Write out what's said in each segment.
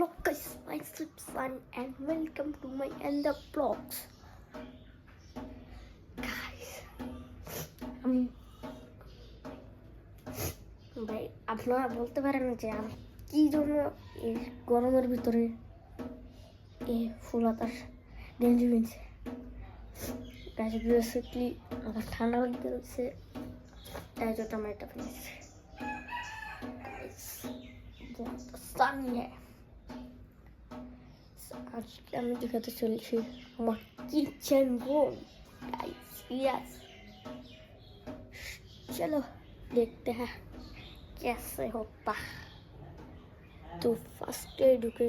Hello guys, myself Sun and welcome to my Ender Vlogs. Guys, আমি ভাই আপনারা বলতে পারেন যে আমি কি জন্য এই গরমের ভিতরে এই ফুলাতার গেঞ্জি কিনছি। গাছ বেসিকলি আমার ঠান্ডা লাগতে হচ্ছে, তাই জন্য আমি এটা কিনেছি। সানি আজকে আমি দেখাতে চলেছি আমার কিচেন रूम गाइस। यस, चलो देखते हैं कैसे होता। তো ফার্স্টে ঢুকে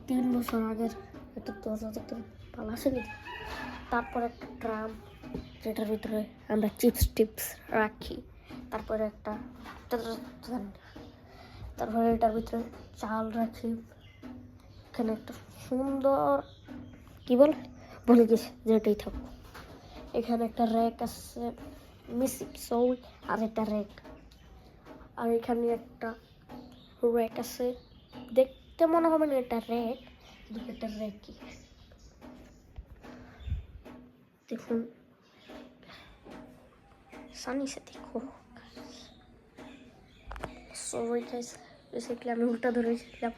3 বছর আগের একটা দরজা দেখতে ভালো আছে নাকি। তারপর একটা ড্রাম যেটার ভিতরে আমরা চিপস টিপস রাখি। তারপরে একটা তারপরে এটার ভিতরে চাল রাখি। এখানে একটা সুন্দর কি বলে গেছে যে এটাই থাকবো। এখানে একটা র্যাক আছে মিসিং সৌল আর একটা র্যাক, আর এখানে একটা র্যাক আছে। দেখতে মনে হবে না এটা র্যাক, কিন্তু একটা র্যাকই। দেখুন সানি সে দেখো। সরি গাইস, বেসিক্যালি আমি উল্টা ধরেছিলাম।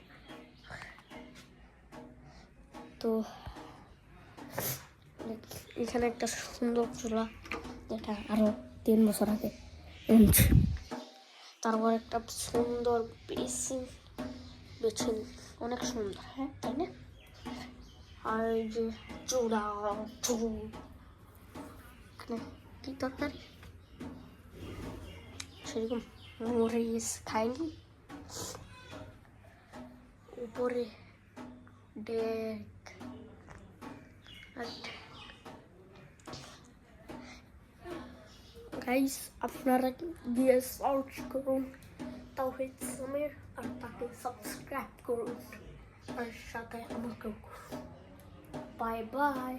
তো এখানে একটা সুন্দর চুলা, যেটা আরো 3 বছর আগে এনেছি। তারপর একটা সুন্দর বেসিন, অনেক সুন্দর, হ্যাঁ তাই না। আর এই যে চূড়া, এখানে কি তরকারি সেরকম মরিচ খাইনি। উপরে ডেক গাইস, আপনারা গিয়ে সার্চ করুন তাওহিদ সামির আর তাকে সাবস্ক্রাইব করুন আর সাথে আমাকেও। Bye bye.